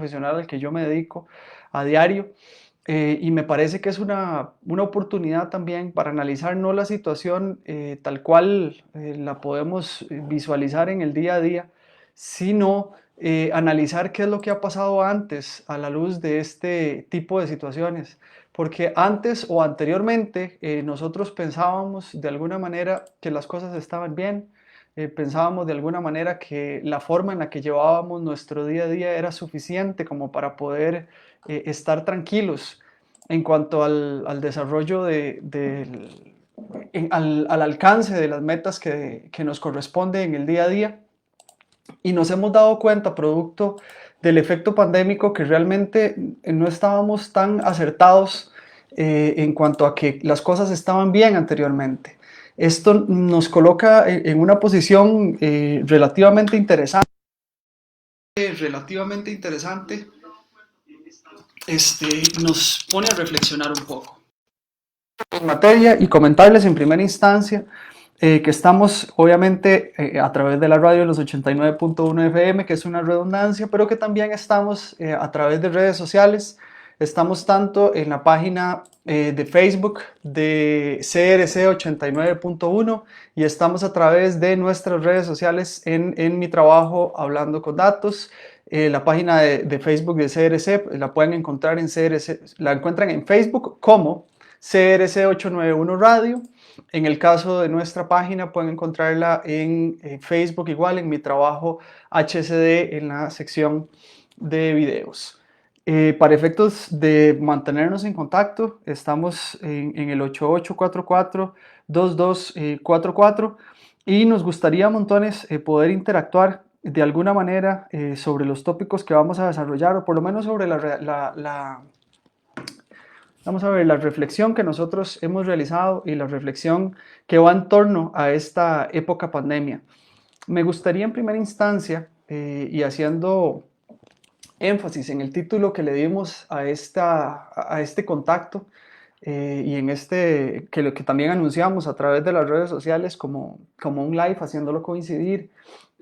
profesional al que yo me dedico a diario. Y me parece que es una oportunidad también para analizar no la situación tal cual la podemos visualizar en el día a día, sino analizar qué es lo que ha pasado antes a la luz de este tipo de situaciones. Porque antes o anteriormente nosotros pensábamos de alguna manera que las cosas estaban bien, pensábamos de alguna manera que la forma en la que llevábamos nuestro día a día era suficiente como para poder estar tranquilos en cuanto al desarrollo al alcance de las metas que nos corresponde en el día a día. Y nos hemos dado cuenta, producto del efecto pandémico, que realmente no estábamos tan acertados en cuanto a que las cosas estaban bien anteriormente. Esto nos coloca en una posición relativamente interesante, nos pone a reflexionar un poco en materia y comentarles en primera instancia que estamos obviamente a través de la radio de los 89.1 FM, que es una redundancia, pero que también estamos a través de redes sociales. Estamos tanto en la página de Facebook de CRC 89.1 y estamos a través de nuestras redes sociales en mi trabajo Hablando con Datos. La página de Facebook de CRC la pueden encontrar en CRC, la encuentran en Facebook como CRC 891 Radio. En el caso de nuestra página pueden encontrarla en Facebook igual, en mi trabajo HCD en la sección de videos. Para efectos de mantenernos en contacto, estamos en el 8844-2244 y nos gustaría montones poder interactuar de alguna manera sobre los tópicos que vamos a desarrollar o por lo menos sobre vamos a ver, la reflexión que nosotros hemos realizado y la reflexión que va en torno a esta época pandemia. Me gustaría en primera instancia, y haciendo énfasis en el título que le dimos a este contacto y en lo que también anunciamos a través de las redes sociales como un live, haciéndolo coincidir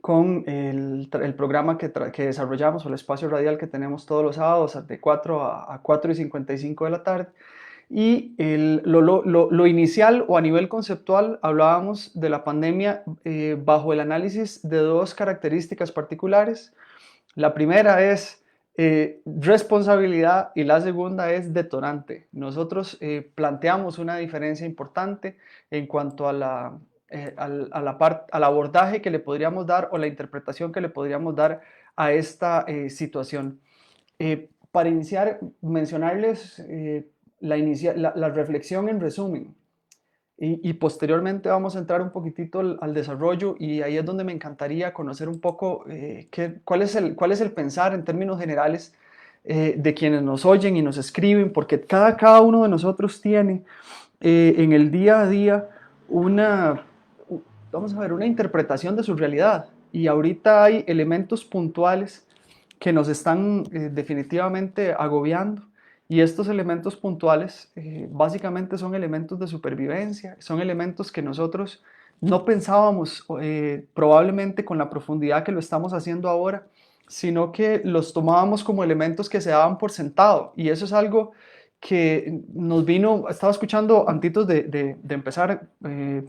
con el programa que desarrollamos o el espacio radial que tenemos todos los sábados de 4 a 4:55 de la tarde. Y lo inicial o a nivel conceptual hablábamos de la pandemia bajo el análisis de dos características particulares. La primera es responsabilidad y la segunda es detonante. Nosotros planteamos una diferencia importante en cuanto al abordaje que le podríamos dar o la interpretación que le podríamos dar a esta situación. Para iniciar, mencionarles la reflexión en resumen. Y posteriormente vamos a entrar un poquitito al desarrollo y ahí es donde me encantaría conocer un poco cuál es el pensar en términos generales de quienes nos oyen y nos escriben, porque cada uno de nosotros tiene en el día a día una, vamos a ver, una interpretación de su realidad. Y ahorita hay elementos puntuales que nos están definitivamente agobiando. Y estos elementos puntuales básicamente son elementos de supervivencia, son elementos que nosotros no pensábamos probablemente con la profundidad que lo estamos haciendo ahora, sino que los tomábamos como elementos que se daban por sentado. Y eso es algo que nos vino, estaba escuchando antitos de empezar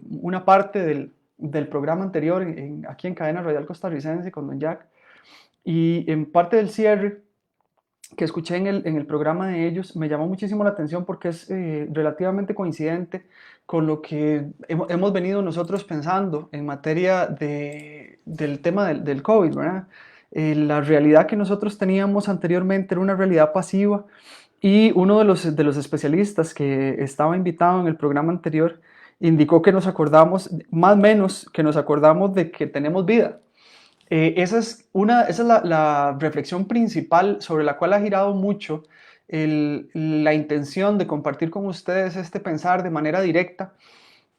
una parte del programa anterior aquí en Cadena Radial Costarricense con Don Jack, y en parte del cierre que escuché en el programa de ellos me llamó muchísimo la atención porque es relativamente coincidente con lo que hemos venido nosotros pensando en materia del tema del COVID, ¿verdad? La realidad que nosotros teníamos anteriormente era una realidad pasiva y uno de los especialistas que estaba invitado en el programa anterior indicó que nos acordamos, más o menos, que nos acordamos de que tenemos vida. Esa es la reflexión principal sobre la cual ha girado mucho la intención de compartir con ustedes este pensar de manera directa,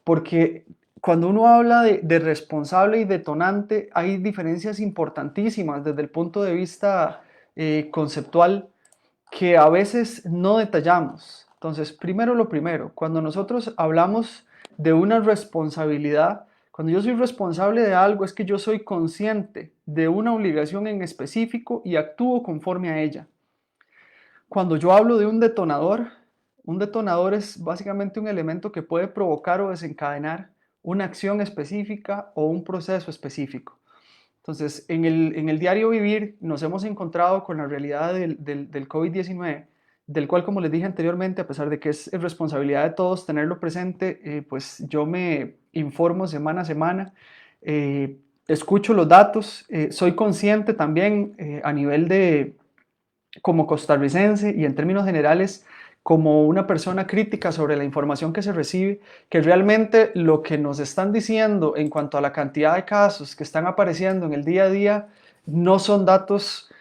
porque cuando uno habla de responsable y detonante, hay diferencias importantísimas desde el punto de vista conceptual que a veces no detallamos. Entonces, primero lo primero, cuando nosotros hablamos de una responsabilidad, Cuando yo soy responsable de algo es que yo soy consciente de una obligación en específico y actúo conforme a ella. Cuando yo hablo de un detonador es básicamente un elemento que puede provocar o desencadenar una acción específica o un proceso específico. Entonces, en el diario vivir nos hemos encontrado con la realidad del COVID-19, del cual, como les dije anteriormente, a pesar de que es responsabilidad de todos tenerlo presente, pues yo me informo semana a semana, escucho los datos, soy consciente también a nivel de, como costarricense y en términos generales, como una persona crítica sobre la información que se recibe, que realmente lo que nos están diciendo en cuanto a la cantidad de casos que están apareciendo en el día a día no son datos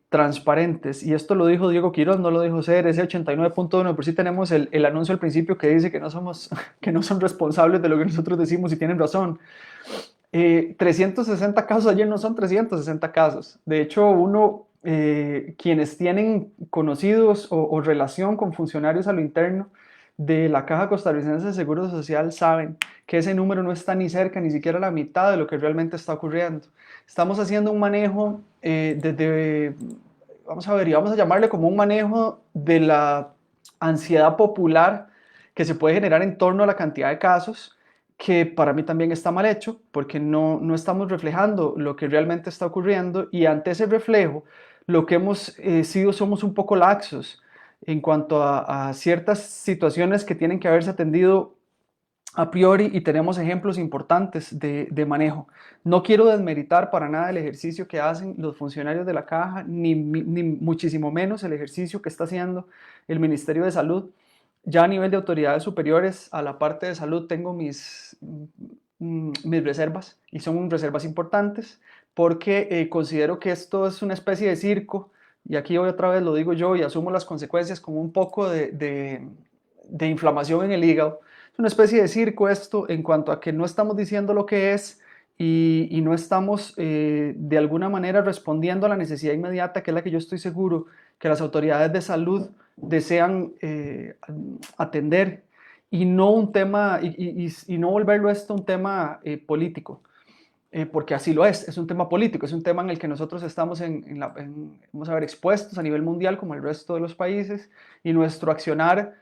transparentes. Y esto lo dijo Diego Quiroz, no lo dijo CRC 89.1, por si tenemos el anuncio al principio que dice que no, somos, que no son responsables de lo que nosotros decimos y tienen razón. 360 casos ayer no son 360 casos. De hecho, quienes tienen conocidos o relación con funcionarios a lo interno de la Caja Costarricense de Seguro Social saben que ese número no está ni cerca, ni siquiera la mitad de lo que realmente está ocurriendo. Estamos haciendo un manejo vamos a ver, y vamos a llamarle como un manejo de la ansiedad popular que se puede generar en torno a la cantidad de casos, que para mí también está mal hecho, porque no estamos reflejando lo que realmente está ocurriendo y ante ese reflejo, lo que hemos sido somos un poco laxos en cuanto a ciertas situaciones que tienen que haberse atendido a priori y tenemos ejemplos importantes de manejo. No quiero desmeritar para nada el ejercicio que hacen los funcionarios de la caja, ni muchísimo menos el ejercicio que está haciendo el Ministerio de Salud. Ya a nivel de autoridades superiores a la parte de salud tengo mis reservas y son reservas importantes porque considero que esto es una especie de circo y aquí hoy otra vez lo digo yo y asumo las consecuencias como un poco de inflamación en el hígado. Es una especie de circo esto en cuanto a que no estamos diciendo lo que es y no estamos de alguna manera respondiendo a la necesidad inmediata, que es la que yo estoy seguro que las autoridades de salud desean atender y no un tema y no volverlo esto un tema político. Porque así lo es un tema político, es un tema en el que nosotros estamos vamos a ver, expuestos a nivel mundial como el resto de los países y nuestro accionar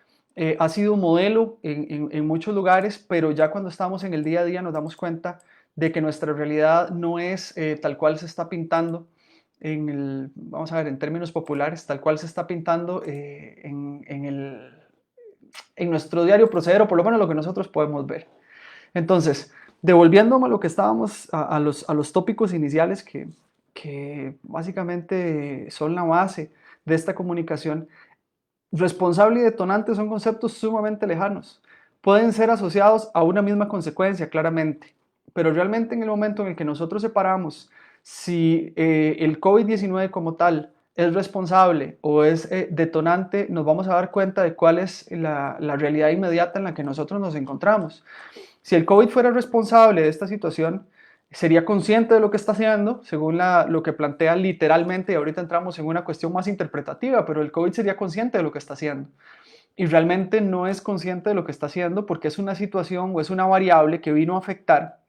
ha sido un modelo en muchos lugares, pero ya cuando estamos en el día a día nos damos cuenta de que nuestra realidad no es tal cual se está pintando vamos a ver, en términos populares, tal cual se está pintando en nuestro diario proceder, o por lo menos lo que nosotros podemos ver. Entonces, devolviéndome a lo que estábamos, a los tópicos iniciales que básicamente son la base de esta comunicación, responsable y detonante son conceptos sumamente lejanos. Pueden ser asociados a una misma consecuencia, claramente, pero realmente en el momento en el que nosotros separamos si el COVID-19 como tal es responsable o es detonante, nos vamos a dar cuenta de cuál es la realidad inmediata en la que nosotros nos encontramos. Si el COVID fuera responsable de esta situación, sería consciente de lo que está haciendo, según lo que plantea literalmente, y ahorita entramos en una cuestión más interpretativa, pero el COVID sería consciente de lo que está haciendo. Y realmente no es consciente de lo que está haciendo porque es una situación o es una variable que vino a afectar.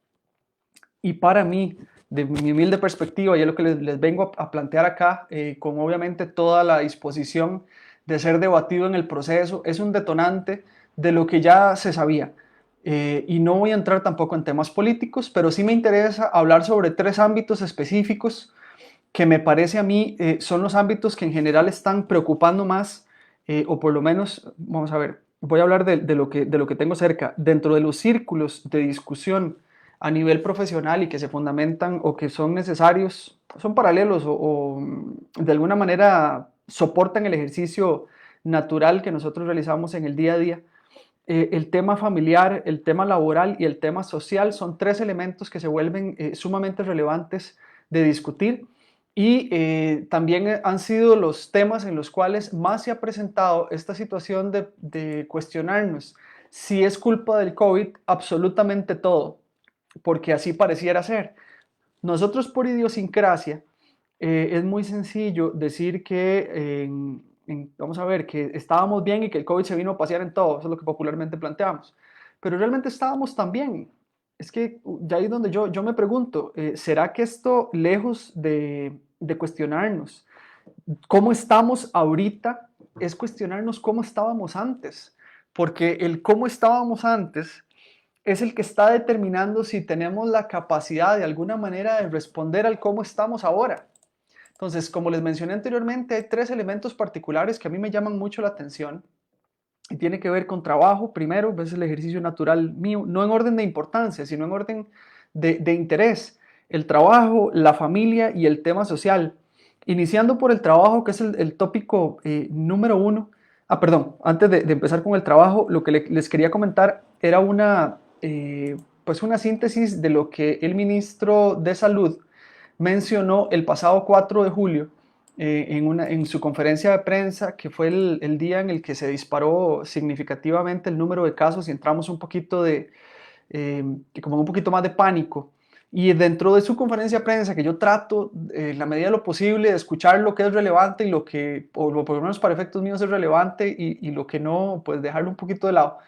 Y para mí, de mi humilde perspectiva, y es lo que les vengo a plantear acá, con obviamente toda la disposición de ser debatido en el proceso, es un detonante de lo que ya se sabía. Y no voy a entrar tampoco en temas políticos, pero sí me interesa hablar sobre tres ámbitos específicos que me parece a mí son los ámbitos que en general están preocupando más, o por lo menos, vamos a ver, voy a hablar de lo que tengo cerca. Dentro de los círculos de discusión a nivel profesional y que se fundamentan o que son necesarios, son paralelos o de alguna manera soportan el ejercicio natural que nosotros realizamos en el día a día. El tema familiar, el tema laboral y el tema social son tres elementos que se vuelven sumamente relevantes de discutir y también han sido los temas en los cuales más se ha presentado esta situación de cuestionarnos si es culpa del COVID absolutamente todo, porque así pareciera ser. Nosotros por idiosincrasia es muy sencillo decir que, vamos a ver, que estábamos bien y que el COVID se vino a pasear en todo, eso es lo que popularmente planteamos, pero realmente estábamos tan bien. Es que ya ahí es donde yo me pregunto, ¿será que esto, lejos de cuestionarnos cómo estamos ahorita, es cuestionarnos cómo estábamos antes? Porque el cómo estábamos antes es el que está determinando si tenemos la capacidad de alguna manera de responder al cómo estamos ahora. Entonces, como les mencioné anteriormente, hay tres elementos particulares que a mí me llaman mucho la atención y tiene que ver con trabajo, primero, es el ejercicio natural mío, no en orden de importancia, sino en orden de interés. El trabajo, la familia y el tema social. Iniciando por el trabajo, que es el tópico número uno. Ah, perdón, antes de empezar con el trabajo, lo que les quería comentar era pues una síntesis de lo que el ministro de Salud mencionó el pasado 4 de julio en su conferencia de prensa, que fue el día en el que se disparó significativamente el número de casos y entramos un poquito como un poquito más de pánico. Y dentro de su conferencia de prensa, que yo trato, en la medida de lo posible, de escuchar lo que es relevante y lo que, o por lo menos para efectos míos, es relevante y lo que no, pues dejarlo un poquito de lado.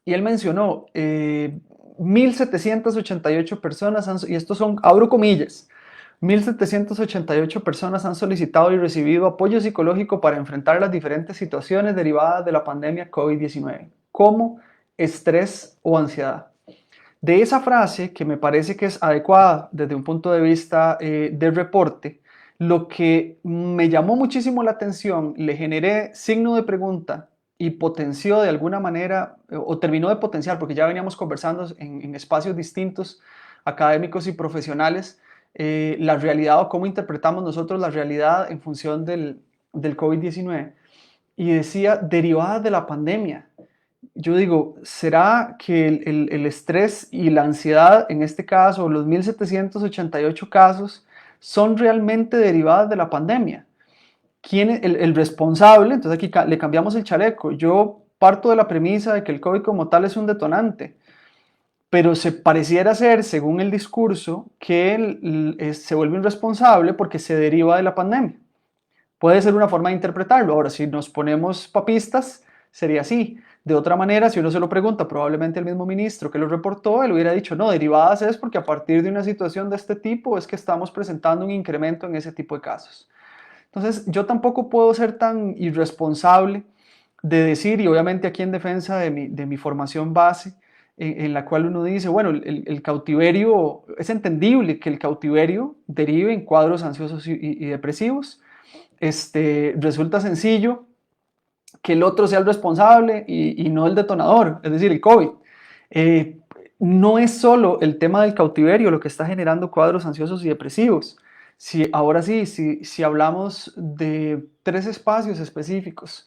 Y él mencionó 1.788 personas, y estos son, abro comillas, 1.788 personas han solicitado y recibido apoyo psicológico para enfrentar las diferentes situaciones derivadas de la pandemia COVID-19, como estrés o ansiedad. De esa frase, que me parece que es adecuada desde un punto de vista del reporte, lo que me llamó muchísimo la atención, le generé signo de pregunta y potenció de alguna manera, o terminó de potenciar, porque ya veníamos conversando en espacios distintos, académicos y profesionales, la realidad o cómo interpretamos nosotros la realidad en función del COVID-19. Y decía, derivadas de la pandemia. Yo digo, ¿será que el estrés y la ansiedad, en este caso, los 1.788 casos, son realmente derivadas de la pandemia? ¿Quién es el responsable? Entonces aquí le cambiamos el chaleco. Yo parto de la premisa de que el COVID como tal es un detonante, pero se pareciera ser, según el discurso, que se vuelve irresponsable porque se deriva de la pandemia. Puede ser una forma de interpretarlo. Ahora, si nos ponemos papistas, sería así. De otra manera, si uno se lo pregunta, probablemente el mismo ministro que lo reportó, él hubiera dicho, no, derivadas es porque a partir de una situación de este tipo es que estamos presentando un incremento en ese tipo de casos. Entonces, yo tampoco puedo ser tan irresponsable de decir, y obviamente aquí en defensa de mi formación base, en la cual uno dice, bueno, el cautiverio, es entendible que el cautiverio derive en cuadros ansiosos y depresivos. Resulta sencillo que el otro sea el responsable y no el detonador, es decir, el COVID. Eh, no es solo el tema del cautiverio lo que está generando cuadros ansiosos y depresivos. Ahora sí, si hablamos de tres espacios específicos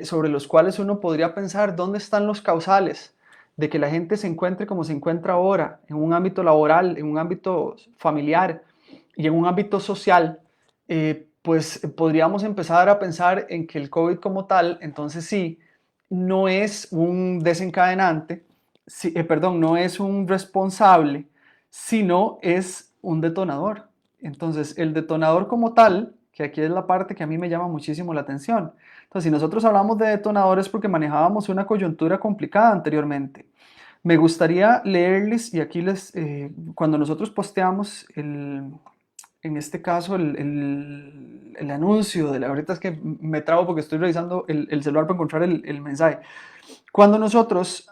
sobre los cuales uno podría pensar dónde están los causales de que la gente se encuentre como se encuentra ahora, en un ámbito laboral, en un ámbito familiar y en un ámbito social, pues podríamos empezar a pensar en que el COVID como tal, entonces sí, no es un desencadenante, sí, perdón, no es un responsable, sino es un detonador. Entonces, el detonador como tal, que aquí es la parte que a mí me llama muchísimo la atención. Entonces, si nosotros hablamos de detonadores porque manejábamos una coyuntura complicada anteriormente, me gustaría leerles, y aquí cuando nosotros posteamos en este caso, el anuncio de la, ahorita es que me trabo porque estoy revisando el celular para encontrar el mensaje. Cuando nosotros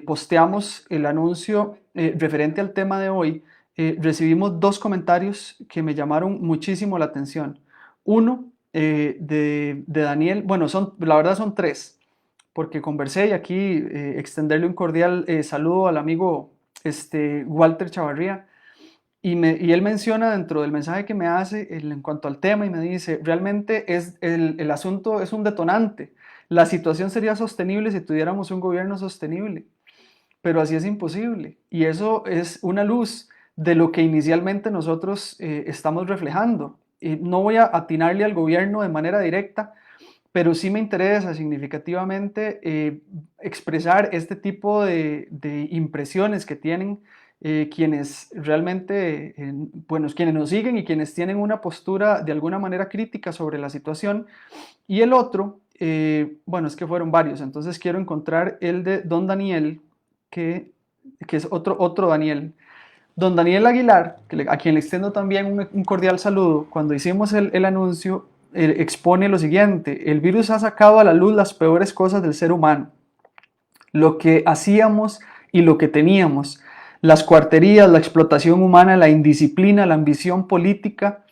posteamos el anuncio referente al tema de hoy, recibimos dos comentarios que me llamaron muchísimo la atención. Uno de Daniel, bueno, la verdad son tres, porque conversé y aquí extenderle un cordial saludo al amigo Walter Chavarría. Y él menciona dentro del mensaje que me hace en cuanto al tema y me dice, realmente el asunto es un detonante. La situación sería sostenible si tuviéramos un gobierno sostenible, pero así es imposible. Y eso es una luz de lo que inicialmente nosotros estamos reflejando. No voy a atinarle al gobierno de manera directa, pero sí me interesa significativamente expresar este tipo de impresiones que tienen quienes realmente, bueno, quienes nos siguen y quienes tienen una postura de alguna manera crítica sobre la situación. Y el otro, bueno, es que fueron varios, entonces quiero encontrar el de Don Daniel, que que es otro Daniel. Don Daniel Aguilar, a quien le extiendo también un cordial saludo, cuando hicimos el anuncio, expone lo siguiente: el virus ha sacado a la luz las peores cosas del ser humano, lo que hacíamos y lo que teníamos, las cuarterías, la explotación humana, la indisciplina, la ambición política,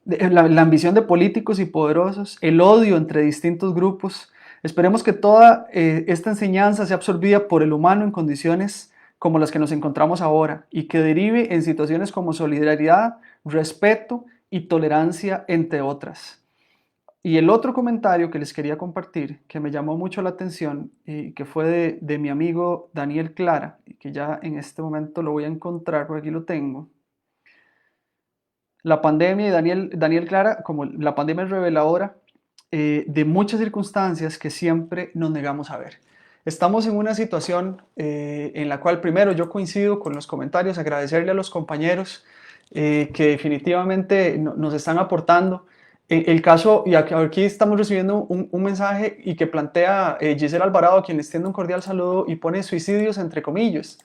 la ambición de políticos y poderosos, el odio entre distintos grupos. Esperemos que toda esta enseñanza sea absorbida por el humano en condiciones como las que nos encontramos ahora y que derive en situaciones como solidaridad, respeto y tolerancia, entre otras. Y el otro comentario que les quería compartir, que me llamó mucho la atención, y que fue de mi amigo Daniel Clara, y que ya en este momento lo voy a encontrar, por aquí lo tengo. La pandemia, y Daniel Clara, como la pandemia es reveladora de muchas circunstancias que siempre nos negamos a ver. Estamos en una situación en la cual, primero, yo coincido con los comentarios, agradecerle a los compañeros que definitivamente nos están aportando. El caso, y aquí estamos recibiendo un mensaje y que plantea Gisela Alvarado, a quien les extiendo un cordial saludo, y pone suicidios entre comillas.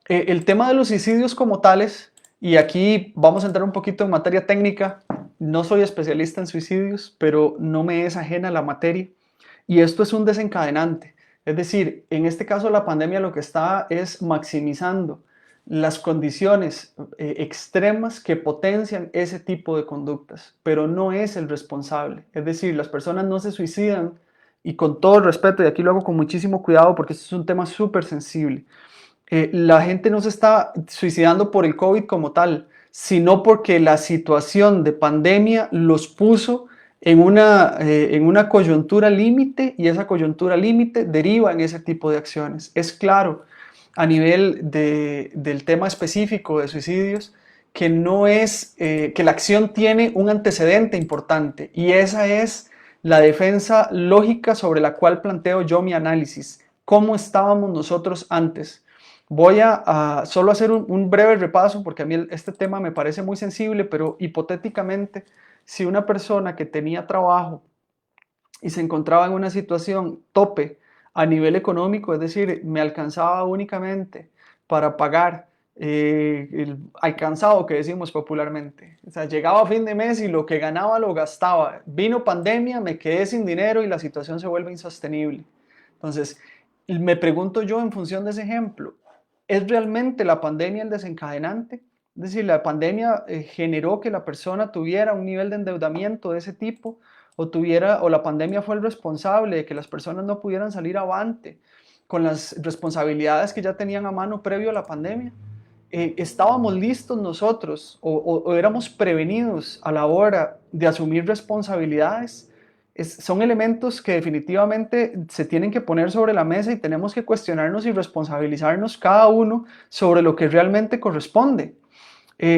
El tema de los suicidios como tales, y aquí vamos a entrar un poquito en materia técnica, no soy especialista en suicidios, pero no me es ajena la materia, y esto es un desencadenante. Es decir, en este caso la pandemia lo que está es maximizando las condiciones extremas que potencian ese tipo de conductas, pero no es el responsable. Es decir, las personas no se suicidan, y con todo el respeto, y aquí lo hago con muchísimo cuidado porque este es un tema súper sensible, la gente no se está suicidando por el COVID como tal, sino porque la situación de pandemia los puso en una coyuntura límite, y esa coyuntura límite deriva en ese tipo de acciones. Es claro, a nivel del tema específico de suicidios, que no es, que la acción tiene un antecedente importante, y esa es la defensa lógica sobre la cual planteo yo mi análisis. ¿Cómo estábamos nosotros antes? Voy a solo hacer un breve repaso porque a mí este tema me parece muy sensible, pero hipotéticamente, si una persona que tenía trabajo y se encontraba en una situación tope a nivel económico, es decir, me alcanzaba únicamente para pagar el alcanzado que decimos popularmente, o sea, llegaba a fin de mes y lo que ganaba lo gastaba, vino pandemia, me quedé sin dinero y la situación se vuelve insostenible. Entonces, me pregunto yo en función de ese ejemplo, ¿es realmente la pandemia el desencadenante? Es decir, la pandemia generó que la persona tuviera un nivel de endeudamiento de ese tipo, o la pandemia fue el responsable de que las personas no pudieran salir avante con las responsabilidades que ya tenían a mano previo a la pandemia. ¿Estábamos listos nosotros o éramos prevenidos a la hora de asumir responsabilidades? Son elementos que definitivamente se tienen que poner sobre la mesa, y tenemos que cuestionarnos y responsabilizarnos cada uno sobre lo que realmente corresponde.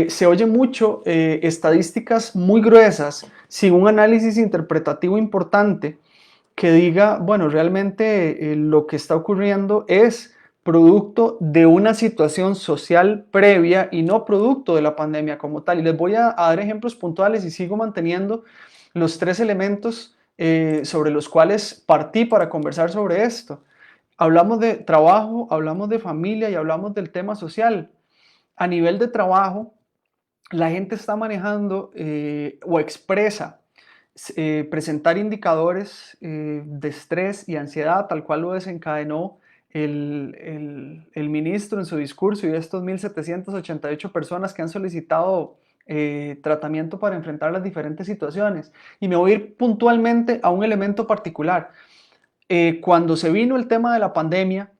Se oye mucho estadísticas muy gruesas sin un análisis interpretativo importante que diga, bueno, realmente lo que está ocurriendo es producto de una situación social previa y no producto de la pandemia como tal. Y les voy a dar ejemplos puntuales y sigo manteniendo los tres elementos sobre los cuales partí para conversar sobre esto. Hablamos de trabajo, hablamos de familia y hablamos del tema social. A nivel de trabajo, la gente está manejando o expresa presentar indicadores de estrés y ansiedad, tal cual lo desencadenó el ministro en su discurso, y de estos 1.788 personas que han solicitado tratamiento para enfrentar las diferentes situaciones. Y me voy a ir puntualmente a un elemento particular. Cuando se vino el tema de la pandemia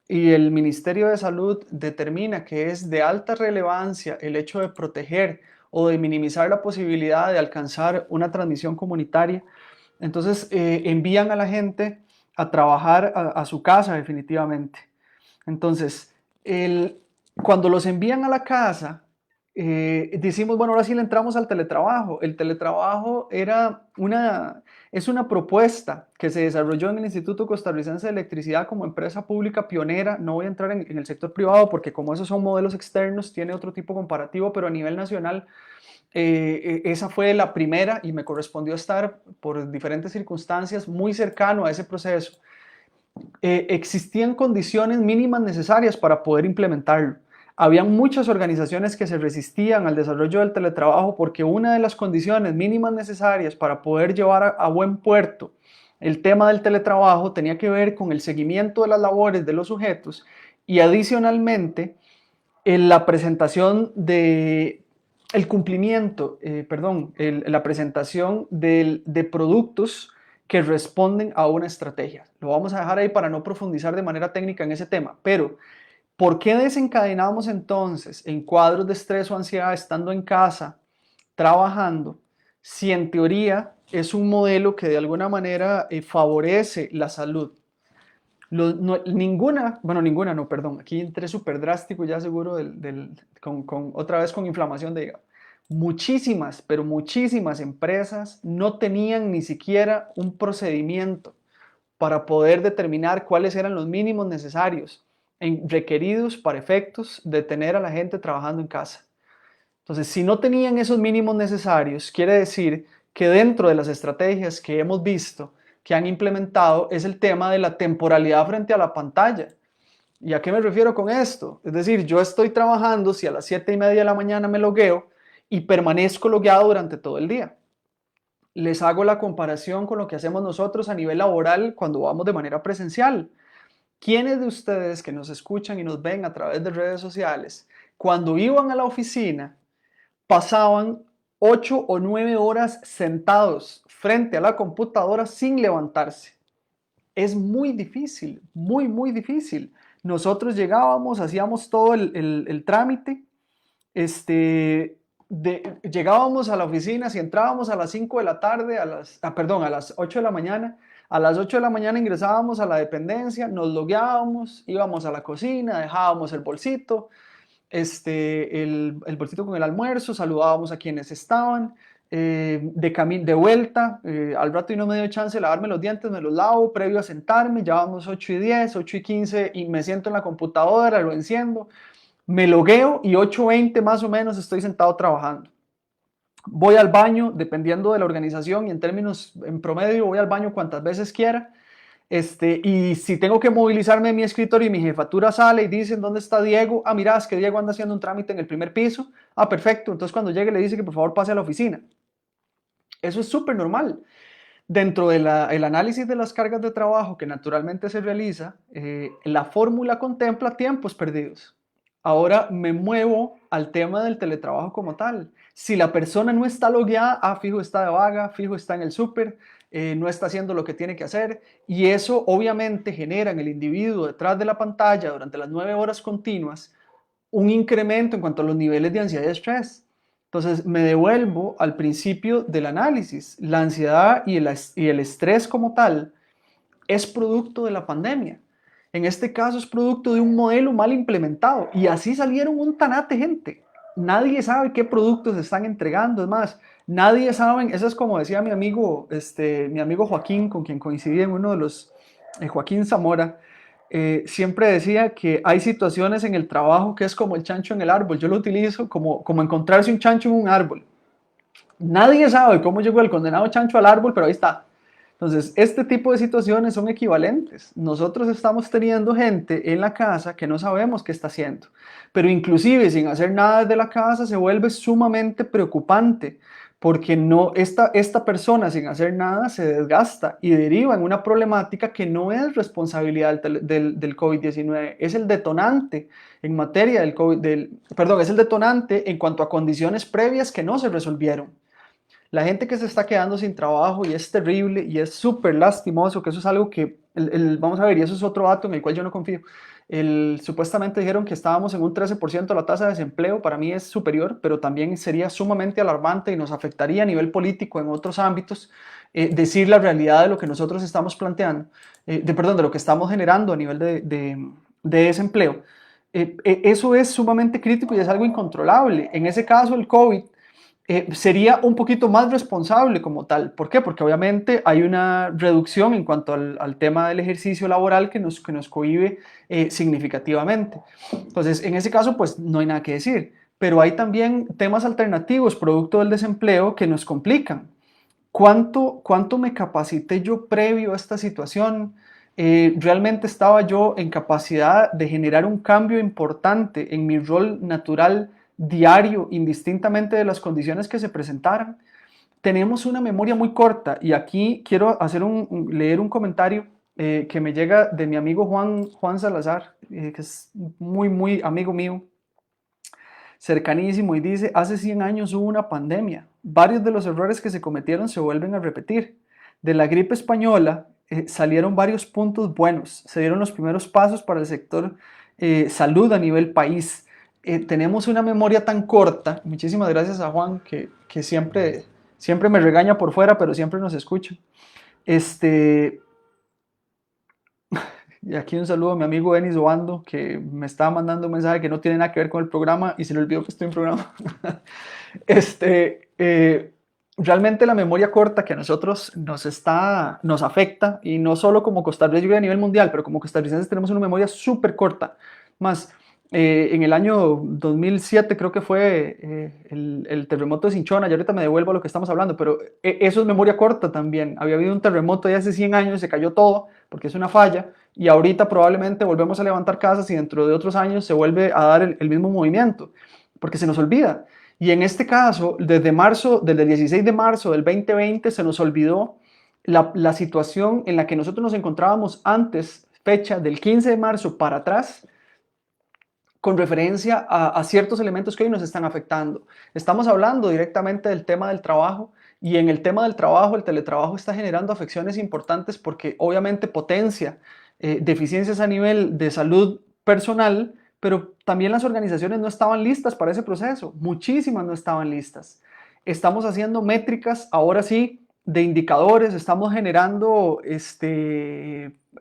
y el Ministerio de Salud determina que es de alta relevancia el hecho de proteger o de minimizar la posibilidad de alcanzar una transmisión comunitaria, entonces envían a la gente a trabajar a su casa definitivamente. Entonces, cuando los envían a la casa, decimos, bueno, ahora sí le entramos al teletrabajo. El teletrabajo es una propuesta que se desarrolló en el Instituto Costarricense de Electricidad como empresa pública pionera. No voy a entrar en el sector privado porque como esos son modelos externos, tiene otro tipo comparativo, pero a nivel nacional esa fue la primera, y me correspondió estar por diferentes circunstancias muy cercano a ese proceso. existían condiciones mínimas necesarias para poder implementarlo. Habían muchas organizaciones que se resistían al desarrollo del teletrabajo porque una de las condiciones mínimas necesarias para poder llevar a buen puerto el tema del teletrabajo tenía que ver con el seguimiento de las labores de los sujetos y adicionalmente en la presentación de el cumplimiento, la presentación de productos que responden a una estrategia. Lo vamos a dejar ahí para no profundizar de manera técnica en ese tema, pero ¿por qué desencadenamos entonces en cuadros de estrés o ansiedad estando en casa, trabajando, si en teoría es un modelo que de alguna manera favorece la salud? Ninguna, no, perdón, aquí entré súper drástico ya seguro otra vez con inflamación de hígado. Muchísimas, pero muchísimas empresas no tenían ni siquiera un procedimiento para poder determinar cuáles eran los mínimos necesarios requeridos para efectos de tener a la gente trabajando en casa. Entonces, si no tenían esos mínimos necesarios, quiere decir que dentro de las estrategias que hemos visto, que han implementado, es el tema de la temporalidad frente a la pantalla. ¿Y a qué me refiero con esto? Es decir, yo estoy trabajando, si a las 7:30 de la mañana me logueo y permanezco logueado durante todo el día. Les hago la comparación con lo que hacemos nosotros a nivel laboral cuando vamos de manera presencial. ¿Quiénes de ustedes que nos escuchan y nos ven a través de redes sociales, cuando iban a la oficina, pasaban 8 o 9 horas sentados frente a la computadora sin levantarse? Es muy difícil, muy, muy difícil. Nosotros llegábamos, hacíamos todo el trámite, llegábamos a la oficina, si entrábamos a las 5 de la tarde, a las 8 de la mañana, a las 8 de la mañana ingresábamos a la dependencia, nos logueábamos, íbamos a la cocina, dejábamos el bolsito, el bolsito con el almuerzo, saludábamos a quienes estaban, de vuelta, al rato y no me dio chance de lavarme los dientes, me los lavo, previo a sentarme, ya vamos 8:10, 8:15 y me siento en la computadora, lo enciendo, me logueo y 8:20 más o menos estoy sentado trabajando. Voy al baño, dependiendo de la organización y en promedio voy al baño cuantas veces quiera. Y si tengo que movilizarme de mi escritorio y mi jefatura sale y dicen, ¿dónde está Diego? Ah, mira, es que Diego anda haciendo un trámite en el primer piso. Ah, perfecto. Entonces cuando llegue le dice que por favor pase a la oficina. Eso es súper normal. Dentro del análisis de las cargas de trabajo que naturalmente se realiza, la fórmula contempla tiempos perdidos. Ahora me muevo al tema del teletrabajo como tal. Si la persona no está logueada, fijo está de vaga, fijo está en el súper, no está haciendo lo que tiene que hacer, y eso obviamente genera en el individuo detrás de la pantalla durante las 9 horas continuas un incremento en cuanto a los niveles de ansiedad y estrés. Entonces me devuelvo al principio del análisis. La ansiedad y el estrés como tal es producto de la pandemia. En este caso es producto de un modelo mal implementado y así salieron un tanate gente. Nadie sabe qué productos están entregando, es más, nadie sabe, eso es como decía mi amigo Joaquín, con quien coincidí en uno de los, Joaquín Zamora, siempre decía que hay situaciones en el trabajo que es como el chancho en el árbol. Yo lo utilizo como encontrarse un chancho en un árbol. Nadie sabe cómo llegó el condenado chancho al árbol, pero ahí está. Entonces, este tipo de situaciones son equivalentes. Nosotros estamos teniendo gente en la casa que no sabemos qué está haciendo, pero inclusive sin hacer nada desde la casa se vuelve sumamente preocupante porque esta persona sin hacer nada se desgasta y deriva en una problemática que no es responsabilidad del COVID-19, es el detonante en materia del COVID, es el detonante en cuanto a condiciones previas que no se resolvieron. La gente que se está quedando sin trabajo y es terrible y es súper lastimoso, que eso es algo que, vamos a ver, y eso es otro dato en el cual yo no confío. Supuestamente dijeron que estábamos en un 13% la tasa de desempleo, para mí es superior, pero también sería sumamente alarmante y nos afectaría a nivel político en otros ámbitos decir la realidad de lo que nosotros estamos planteando, de lo que estamos generando a nivel de desempleo. Eso es sumamente crítico y es algo incontrolable. En ese caso, el COVID sería un poquito más responsable como tal. ¿Por qué? Porque obviamente hay una reducción en cuanto al tema del ejercicio laboral que nos cohíbe significativamente. Entonces, en ese caso, pues no hay nada que decir. Pero hay también temas alternativos producto del desempleo que nos complican. ¿Cuánto me capacité yo previo a esta situación? realmente estaba yo en capacidad de generar un cambio importante en mi rol natural diario, indistintamente de las condiciones que se presentaran. Tenemos una memoria muy corta y aquí quiero leer un comentario que me llega de mi amigo Juan Salazar, que es muy amigo mío, cercanísimo, y dice: hace 100 años hubo una pandemia, varios de los errores que se cometieron se vuelven a repetir. De la gripe española salieron varios puntos buenos, se dieron los primeros pasos para el sector salud a nivel país. Tenemos una memoria tan corta. Muchísimas gracias a Juan, que siempre me regaña por fuera, pero siempre nos escucha. Este, y aquí un saludo a mi amigo Denis Obando, que me estaba mandando un mensaje que no tiene nada que ver con el programa y se le olvidó que estoy en programa. este, eh, Realmente la memoria corta que a nosotros nos afecta, y no solo como costarricenses a nivel mundial, pero como costarricenses tenemos una memoria súper corta. Más, en el año 2007 creo que fue el terremoto de Cinchona, y ahorita me devuelvo a lo que estamos hablando, pero eso es memoria corta también. Había habido un terremoto de hace 100 años, se cayó todo porque es una falla, y ahorita probablemente volvemos a levantar casas y dentro de otros años se vuelve a dar el mismo movimiento, porque se nos olvida. Y en este caso, desde el 16 de marzo del 2020, se nos olvidó la situación en la que nosotros nos encontrábamos antes, fecha del 15 de marzo para atrás, con referencia a ciertos elementos que hoy nos están afectando. Estamos hablando directamente del tema del trabajo, y en el tema del trabajo, el teletrabajo está generando afecciones importantes porque obviamente potencia deficiencias a nivel de salud personal, pero también las organizaciones no estaban listas para ese proceso, muchísimas no estaban listas. Estamos haciendo métricas, ahora sí, de indicadores, estamos generando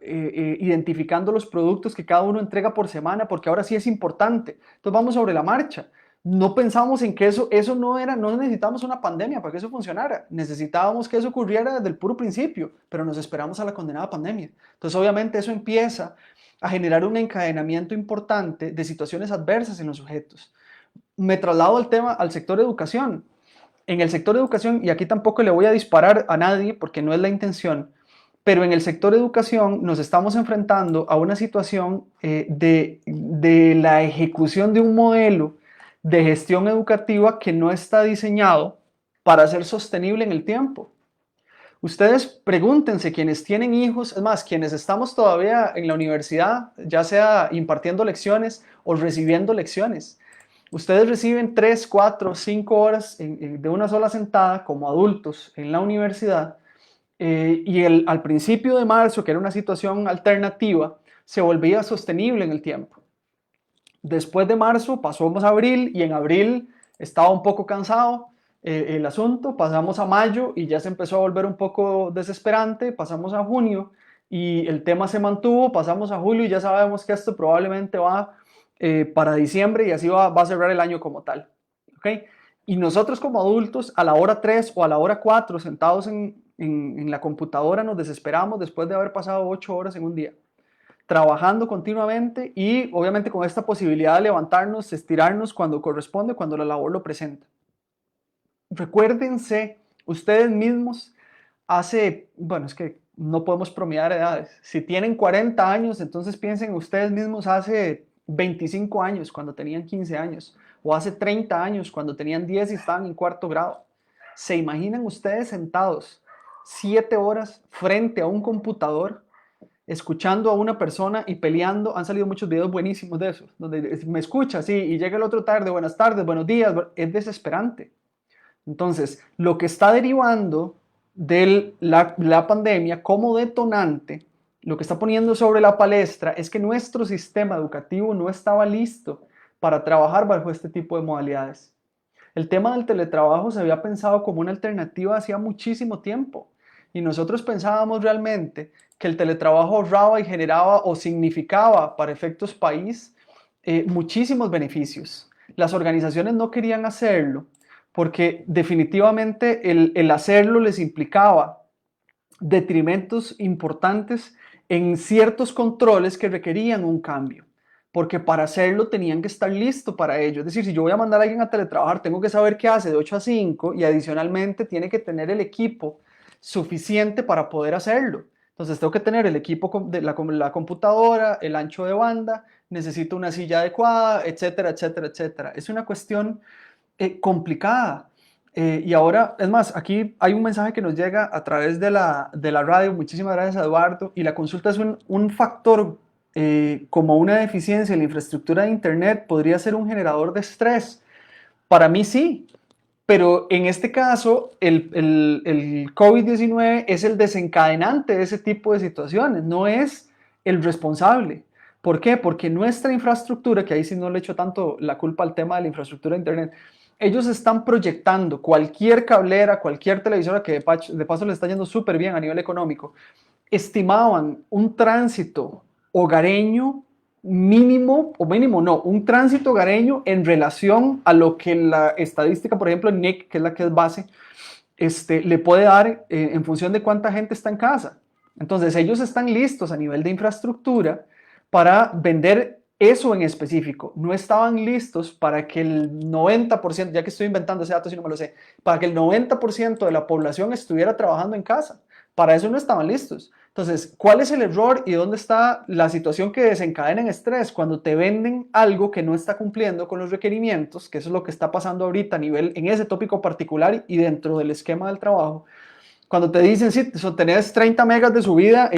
identificando los productos que cada uno entrega por semana, porque ahora sí es importante. Entonces vamos sobre la marcha. No pensamos en que eso no necesitábamos una pandemia para que eso funcionara. Necesitábamos que eso ocurriera desde el puro principio, pero nos esperamos a la condenada pandemia. Entonces obviamente eso empieza a generar un encadenamiento importante de situaciones adversas en los sujetos. Me traslado al sector educación. En el sector educación, y aquí tampoco le voy a disparar a nadie porque no es la intención, pero en el sector educación nos estamos enfrentando a una situación de la ejecución de un modelo de gestión educativa que no está diseñado para ser sostenible en el tiempo. Ustedes pregúntense, quienes tienen hijos, es más, quienes estamos todavía en la universidad, ya sea impartiendo lecciones o recibiendo lecciones, ustedes reciben 3, 4, 5 horas de una sola sentada como adultos en la universidad, y al principio de marzo, que era una situación alternativa, se volvía sostenible en el tiempo. Después de marzo pasamos a abril, y en abril estaba un poco cansado el asunto, pasamos a mayo y ya se empezó a volver un poco desesperante, pasamos a junio y el tema se mantuvo, pasamos a julio y ya sabemos que esto probablemente va para diciembre, y así va a cerrar el año como tal. ¿Okay? Y nosotros como adultos a la hora 3 o a la hora 4 sentados en la computadora nos desesperamos después de haber pasado 8 horas en un día, trabajando continuamente y obviamente con esta posibilidad de levantarnos, estirarnos cuando corresponde, cuando la labor lo presenta. Recuérdense ustedes mismos bueno, es que no podemos promediar edades. Si tienen 40 años, entonces piensen ustedes mismos hace 25 años, cuando tenían 15 años, o hace 30 años, cuando tenían 10 y estaban en cuarto grado. ¿Se imaginan ustedes sentados 7 horas frente a un computador, escuchando a una persona y peleando? Han salido muchos videos buenísimos de eso, donde me escucha, sí, y llega el otro tarde, buenas tardes, buenos días. Es desesperante. Entonces, lo que está derivando de la pandemia como detonante, lo que está poniendo sobre la palestra, es que nuestro sistema educativo no estaba listo para trabajar bajo este tipo de modalidades. El tema del teletrabajo se había pensado como una alternativa hacía muchísimo tiempo, y nosotros pensábamos realmente que el teletrabajo ahorraba y generaba o significaba para efectos país muchísimos beneficios. Las organizaciones no querían hacerlo porque definitivamente el hacerlo les implicaba detrimentos importantes en ciertos controles que requerían un cambio, porque para hacerlo tenían que estar listo para ello. Es decir, si yo voy a mandar a alguien a teletrabajar, tengo que saber qué hace de 8 a 5, y adicionalmente tiene que tener el equipo suficiente para poder hacerlo. Entonces tengo que tener el equipo de la computadora, el ancho de banda, necesito una silla adecuada, etcétera, etcétera, etcétera. Es una cuestión complicada. Y ahora, es más, aquí hay un mensaje que nos llega a través de la radio. Muchísimas gracias, Eduardo. Y la consulta es un factor como una deficiencia en la infraestructura de Internet podría ser un generador de estrés. Para mí sí, pero en este caso el COVID-19 es el desencadenante de ese tipo de situaciones, no es el responsable. ¿Por qué? Porque nuestra infraestructura, que ahí sí no le echo tanto la culpa al tema de la infraestructura de Internet, ellos están proyectando cualquier cablera, cualquier televisora que de paso le está yendo súper bien a nivel económico, estimaban un tránsito hogareño mínimo, o mínimo no, un tránsito hogareño en relación a lo que la estadística, por ejemplo, NIC, que es la que es base, le puede dar en función de cuánta gente está en casa. Entonces, ellos están listos a nivel de infraestructura para vender eso en específico. No estaban listos para que el 90%, ya que estoy inventando ese dato si no me lo sé, para que el 90% de la población estuviera trabajando en casa. Para eso no estaban listos. Entonces, ¿cuál es el error y dónde está la situación que desencadena en estrés? Cuando te venden algo que no está cumpliendo con los requerimientos, que eso es lo que está pasando ahorita a nivel en ese tópico particular y dentro del esquema del trabajo. Cuando te dicen, sí, tenés 30 megas de subida,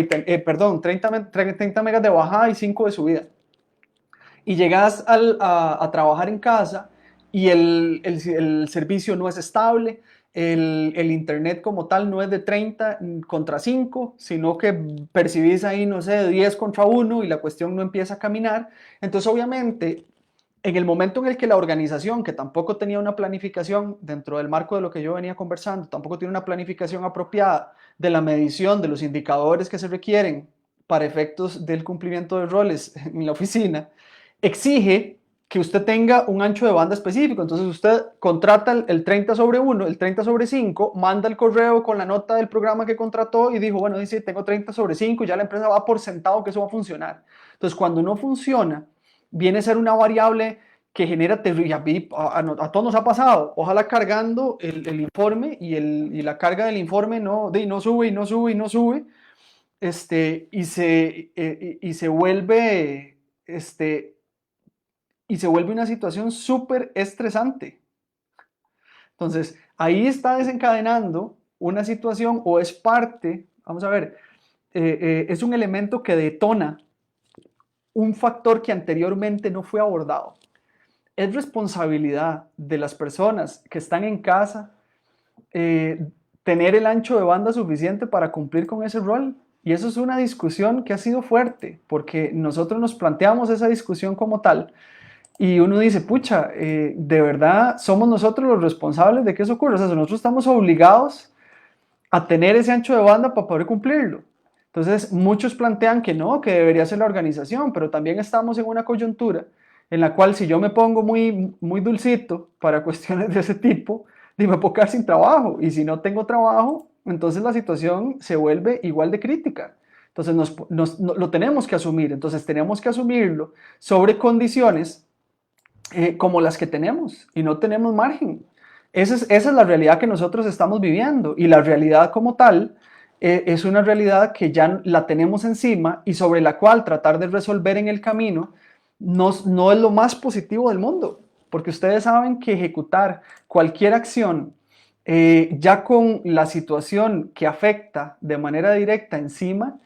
perdón, 30 megas de bajada y 5 de subida. Y llegas a trabajar en casa y el servicio no es estable, el internet como tal no es de 30 contra 5, sino que percibís ahí, no sé, de 10 contra 1 y la cuestión no empieza a caminar. Entonces, obviamente, en el momento en el que la organización, que tampoco tenía una planificación dentro del marco de lo que yo venía conversando, tampoco tiene una planificación apropiada de la medición de los indicadores que se requieren para efectos del cumplimiento de roles en la oficina, exige que usted tenga un ancho de banda específico. Entonces usted contrata el 30 sobre 1, el 30 sobre 5, manda el correo con la nota del programa que contrató y dijo, bueno, dice, tengo 30 sobre 5, ya la empresa va por sentado que eso va a funcionar. Entonces cuando no funciona, viene a ser una variable que genera a todos nos ha pasado, ojalá cargando el informe y la carga del informe no sube y no sube y no sube, y se vuelve, y se vuelve una situación súper estresante. Entonces, ahí está desencadenando una situación o es parte, vamos a ver, es un elemento que detona un factor que anteriormente no fue abordado. Es responsabilidad de las personas que están en casa tener el ancho de banda suficiente para cumplir con ese rol. Y eso es una discusión que ha sido fuerte, porque nosotros nos planteamos esa discusión como tal y uno dice, pucha, de verdad somos nosotros los responsables de que eso ocurra. O sea, nosotros estamos obligados a tener ese ancho de banda para poder cumplirlo. Entonces, muchos plantean que no, que debería ser la organización, pero también estamos en una coyuntura en la cual si yo me pongo muy dulcito para cuestiones de ese tipo, me puedo quedar sin trabajo. Y si no tengo trabajo, entonces la situación se vuelve igual de crítica. Entonces, lo tenemos que asumir. Entonces, tenemos que asumirlo sobre condiciones como las que tenemos y no tenemos margen. Esa es la realidad que nosotros estamos viviendo y la realidad como tal es una realidad que ya la tenemos encima y sobre la cual tratar de resolver en el camino no es lo más positivo del mundo, porque ustedes saben que ejecutar cualquier acción ya con la situación que afecta de manera directa encima,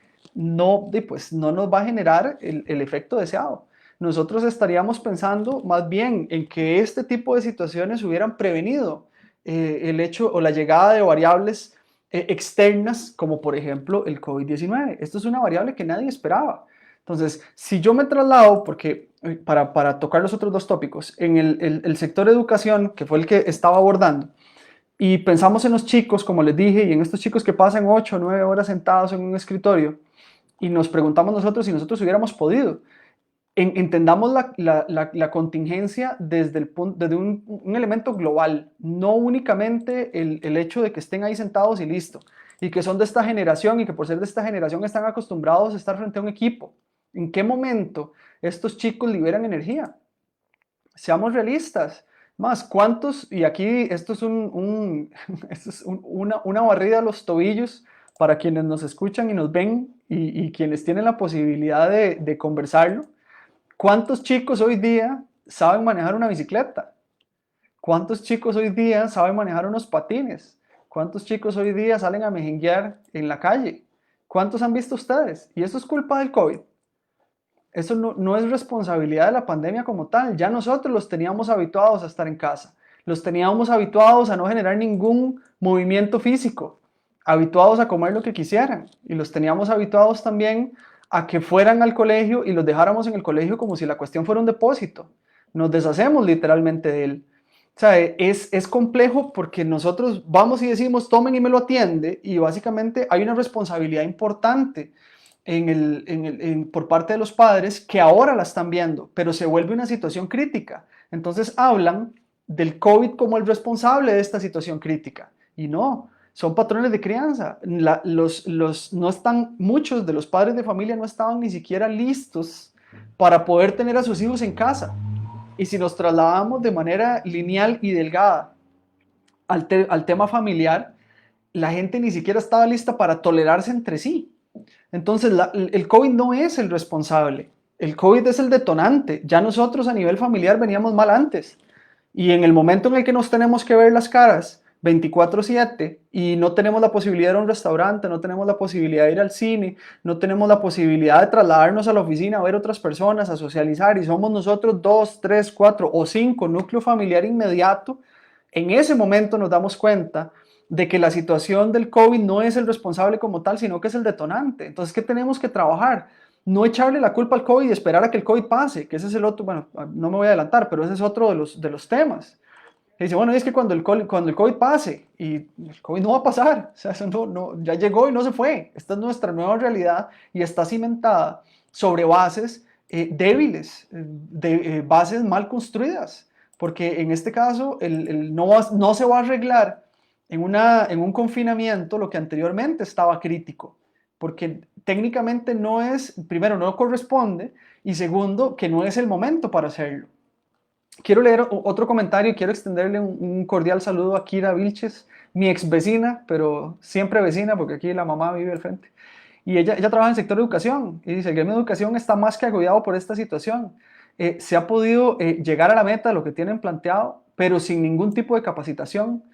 pues, no nos va a generar el efecto deseado. Nosotros estaríamos pensando más bien en que este tipo de situaciones hubieran prevenido el hecho o la llegada de variables externas, como por ejemplo el COVID-19. Esto es una variable que nadie esperaba. Entonces, si yo me traslado, porque para tocar los otros dos tópicos, en el sector educación, que fue el que estaba abordando, y pensamos en los chicos, como les dije, y en estos chicos que pasan 8 o 9 horas sentados en un escritorio, y nos preguntamos nosotros si nosotros hubiéramos podido. Entendamos la contingencia desde un elemento global, no únicamente el hecho de que estén ahí sentados y listo, y que son de esta generación y que por ser de esta generación están acostumbrados a estar frente a un equipo. ¿En qué momento estos chicos liberan energía? Seamos realistas. Más, ¿cuántos? Y aquí esto es, esto es una barrida a los tobillos para quienes nos escuchan y nos ven y quienes tienen la posibilidad de conversarlo. ¿Cuántos chicos hoy día saben manejar una bicicleta? ¿Cuántos chicos hoy día saben manejar unos patines? ¿Cuántos chicos hoy día salen a mejenguear en la calle? ¿Cuántos han visto ustedes? Y eso es culpa del COVID. Eso no es responsabilidad de la pandemia como tal. Ya nosotros los teníamos habituados a estar en casa. Los teníamos habituados a no generar ningún movimiento físico, habituados a comer lo que quisieran. Y los teníamos habituados también a que fueran al colegio y los dejáramos en el colegio como si la cuestión fuera un depósito. Nos deshacemos literalmente de él. O sea, es complejo porque nosotros vamos y decimos, tomen y me lo atiende, y básicamente hay una responsabilidad importante por parte de los padres que ahora la están viendo, pero se vuelve una situación crítica. Entonces hablan del COVID como el responsable de esta situación crítica. Y no, son patrones de crianza. No están, muchos de los padres de familia no estaban ni siquiera listos para poder tener a sus hijos en casa. Y si nos trasladamos de manera lineal y delgada al tema familiar, la gente ni siquiera estaba lista para tolerarse entre sí. Entonces, el COVID no es el responsable, el COVID es el detonante. Ya nosotros a nivel familiar veníamos mal antes. Y en el momento en el que nos tenemos que ver las caras 24/7 y no tenemos la posibilidad de ir a un restaurante, no tenemos la posibilidad de ir al cine, no tenemos la posibilidad de trasladarnos a la oficina a ver otras personas, a socializar, y somos nosotros 2, 3, 4 o 5 núcleo familiar inmediato, en ese momento nos damos cuenta de que la situación del COVID no es el responsable como tal, sino que es el detonante. Entonces, ¿qué tenemos que trabajar? No echarle la culpa al COVID y esperar a que el COVID pase, que ese es el otro, bueno, no me voy a adelantar, pero ese es otro de los temas. Y dice, bueno, es que cuando el COVID pase, y el COVID no va a pasar, o sea, eso ya llegó y no se fue. Esta es nuestra nueva realidad y está cimentada sobre bases débiles, bases mal construidas, porque en este caso no se va a arreglar en un confinamiento lo que anteriormente estaba crítico, porque técnicamente no es, primero, no corresponde, y segundo, que no es el momento para hacerlo. Quiero leer otro comentario y quiero extenderle un cordial saludo a Kira Vilches, mi ex vecina, pero siempre vecina porque aquí la mamá vive al frente. Y ella trabaja en el sector de educación y dice, el gremio de educación está más que agobiado por esta situación. Se ha podido llegar a la meta de lo que tienen planteado, pero sin ningún tipo de capacitación.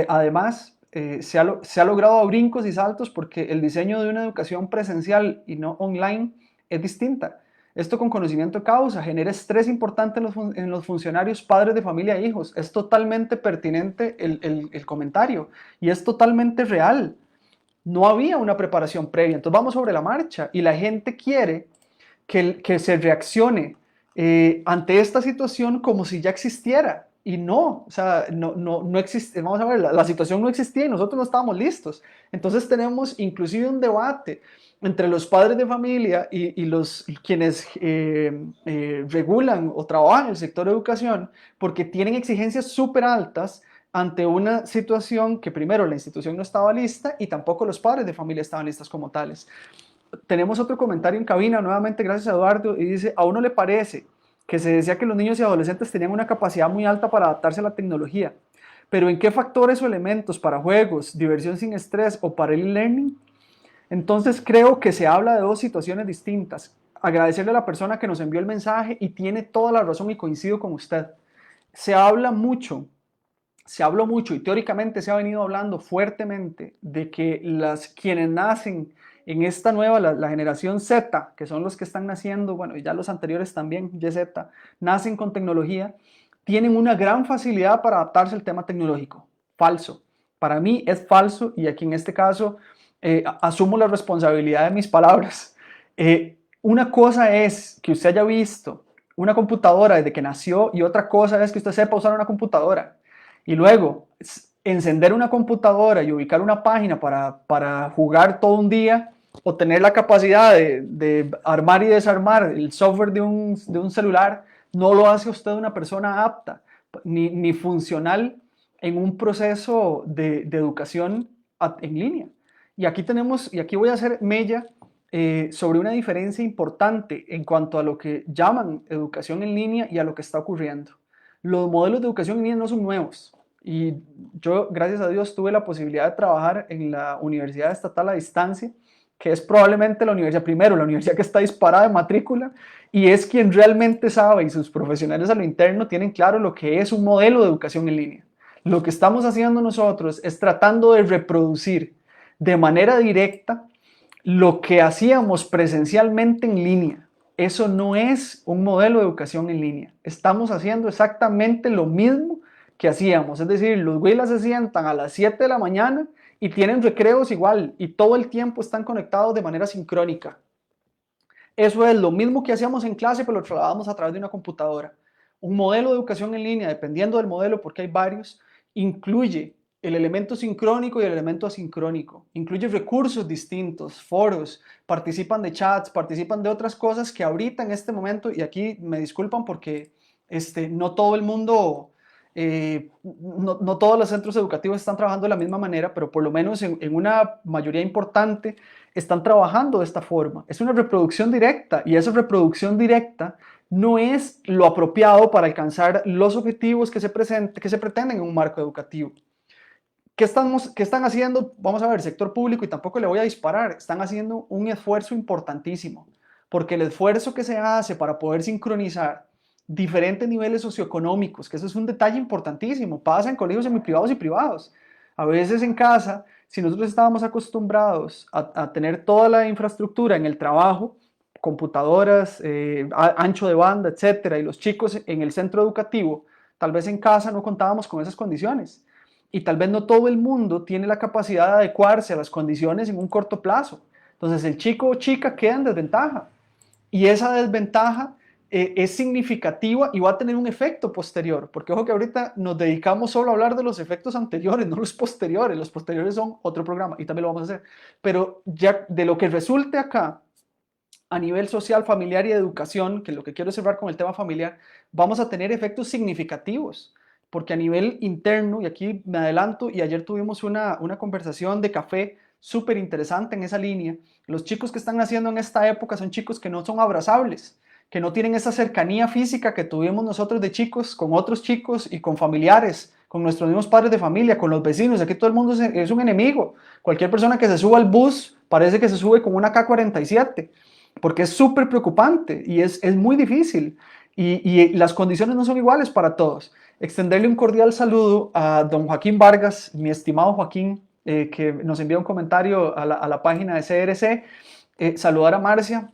Además, se ha logrado a brincos y saltos porque el diseño de una educación presencial y no online es distinta. Esto con conocimiento de causa genera estrés importante en los funcionarios, padres de familia e hijos. Es totalmente pertinente el comentario y es totalmente real. No había una preparación previa, entonces vamos sobre la marcha y la gente quiere que se reaccione ante esta situación como si ya existiera. Y no, o sea, no existe, vamos a ver, la situación no existía y nosotros no estábamos listos. Entonces tenemos inclusive un debate entre los padres de familia y quienes regulan o trabajan en el sector de educación, porque tienen exigencias súper altas ante una situación que primero la institución no estaba lista y tampoco los padres de familia estaban listos como tales. Tenemos otro comentario en cabina, nuevamente gracias a Eduardo, y dice, ¿a uno le parece que se decía que los niños y adolescentes tenían una capacidad muy alta para adaptarse a la tecnología? Pero ¿en qué factores o elementos para juegos, diversión sin estrés o para el e-learning? Entonces creo que se habla de dos situaciones distintas. Agradecerle a la persona que nos envió el mensaje y tiene toda la razón y coincido con usted. Se habla mucho, se habló mucho y teóricamente se ha venido hablando fuertemente de que quienes nacen en esta nueva, la generación Z, que son los que están naciendo, bueno, y ya los anteriores también, YZ, nacen con tecnología, tienen una gran facilidad para adaptarse al tema tecnológico. Falso. Para mí es falso y aquí en este caso asumo la responsabilidad de mis palabras. Una cosa es que usted haya visto una computadora desde que nació y otra cosa es que usted sepa usar una computadora. Y luego, encender una computadora y ubicar una página para jugar todo un día o tener la capacidad de armar y desarmar el software de un celular, no lo hace usted una persona apta ni funcional en un proceso de educación en línea. Y aquí voy a hacer mella sobre una diferencia importante en cuanto a lo que llaman educación en línea y a lo que está ocurriendo. Los modelos de educación en línea no son nuevos Y yo, gracias a Dios, tuve la posibilidad de trabajar en la Universidad Estatal a Distancia, que es probablemente la universidad, primero, la universidad que está disparada de matrícula y es quien realmente sabe, y sus profesionales a lo interno tienen claro lo que es un modelo de educación en línea. Lo que estamos haciendo nosotros es tratando de reproducir de manera directa lo que hacíamos presencialmente en línea. Eso no es un modelo de educación en línea. Estamos haciendo exactamente lo mismo que hacíamos. Es decir, los güilas se sientan a las 7 de la mañana y tienen recreos igual y todo el tiempo están conectados de manera sincrónica. Eso es lo mismo que hacíamos en clase, pero lo trasladamos a través de una computadora. Un modelo de educación en línea, dependiendo del modelo, porque hay varios, incluye el elemento sincrónico y el elemento asincrónico. Incluye recursos distintos, foros, participan de chats, participan de otras cosas que ahorita en este momento, y aquí me disculpan porque no todo el mundo, no todos los centros educativos están trabajando de la misma manera, pero por lo menos en una mayoría importante están trabajando de esta forma. Es una reproducción directa y esa reproducción directa no es lo apropiado para alcanzar los objetivos que se pretenden en un marco educativo. ¿Qué están haciendo? Vamos a ver, sector público, y tampoco le voy a disparar, están haciendo un esfuerzo importantísimo, porque el esfuerzo que se hace para poder sincronizar diferentes niveles socioeconómicos, que eso es un detalle importantísimo, pasa en colegios semiprivados y privados. A veces en casa, si nosotros estábamos acostumbrados a tener toda la infraestructura en el trabajo, computadoras, ancho de banda, etcétera, y los chicos en el centro educativo, tal vez en casa no contábamos con esas condiciones y tal vez no todo el mundo tiene la capacidad de adecuarse a las condiciones en un corto plazo. Entonces el chico o chica queda en desventaja y esa desventaja es significativa y va a tener un efecto posterior, porque ojo que ahorita nos dedicamos solo a hablar de los efectos anteriores, no los posteriores son otro programa y también lo vamos a hacer, pero ya de lo que resulte acá a nivel social, familiar y de educación, que lo que quiero es cerrar con el tema familiar, vamos a tener efectos significativos, porque a nivel interno, y aquí me adelanto, y ayer tuvimos una conversación de café súper interesante en esa línea, los chicos que están naciendo en esta época son chicos que no son abrazables, que no tienen esa cercanía física que tuvimos nosotros de chicos con otros chicos y con familiares, con nuestros mismos padres de familia, con los vecinos. Aquí todo el mundo es un enemigo. Cualquier persona que se suba al bus parece que se sube con una K-47 porque es súper preocupante y es muy difícil y las condiciones no son iguales para todos. Extenderle un cordial saludo a don Joaquín Vargas, mi estimado Joaquín, que nos envía un comentario a la página de CRC. Saludar a Marcia,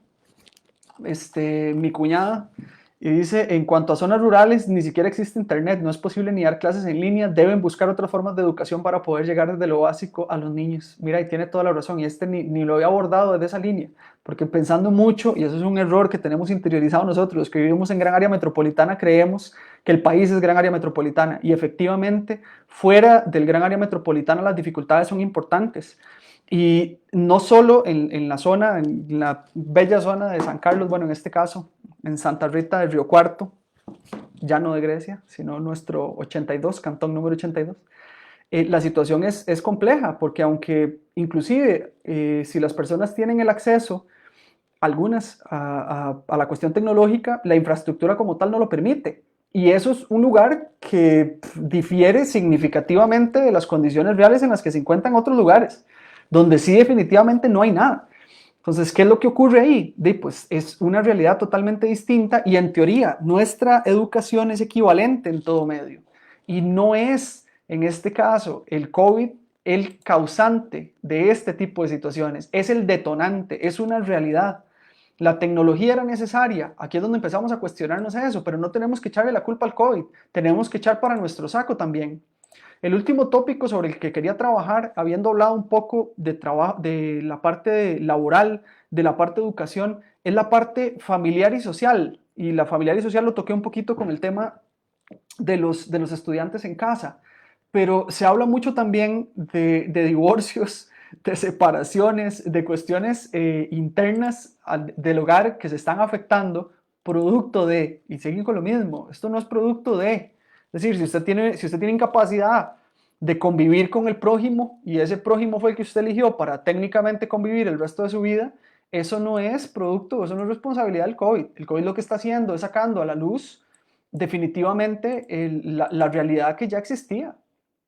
mi cuñada, y dice, en cuanto a zonas rurales, ni siquiera existe internet, no es posible ni dar clases en línea, deben buscar otras formas de educación para poder llegar desde lo básico a los niños. Mira, y tiene toda la razón, y ni lo había abordado desde esa línea, porque pensando mucho, y eso es un error que tenemos interiorizado nosotros, los que vivimos en gran área metropolitana, creemos que el país es gran área metropolitana, y efectivamente, fuera del gran área metropolitana las dificultades son importantes. Y no solo en la zona, en la bella zona de San Carlos, bueno, en este caso, en Santa Rita del Río Cuarto, ya no de Grecia, sino nuestro 82, cantón número 82, la situación es compleja, porque aunque inclusive si las personas tienen el acceso, algunas, a la cuestión tecnológica, la infraestructura como tal no lo permite. Y eso es un lugar que difiere significativamente de las condiciones reales en las que se encuentran otros lugares, donde sí definitivamente no hay nada. Entonces, ¿qué es lo que ocurre ahí? Pues es una realidad totalmente distinta y en teoría nuestra educación es equivalente en todo medio. Y no es, en este caso, el COVID el causante de este tipo de situaciones, es el detonante, es una realidad. La tecnología era necesaria, aquí es donde empezamos a cuestionarnos eso, pero no tenemos que echarle la culpa al COVID, tenemos que echar para nuestro saco también. El último tópico sobre el que quería trabajar, habiendo hablado un poco de la parte laboral, de la parte de educación, es la parte familiar y social. Y la familiar y social lo toqué un poquito con el tema de los estudiantes en casa. Pero se habla mucho también de divorcios, de separaciones, de cuestiones internas del hogar que se están afectando producto de, y seguir con lo mismo, esto no es producto de, es decir, si usted tiene incapacidad de convivir con el prójimo y ese prójimo fue el que usted eligió para técnicamente convivir el resto de su vida, eso no es producto, eso no es responsabilidad del COVID. El COVID lo que está haciendo es sacando a la luz definitivamente la realidad que ya existía.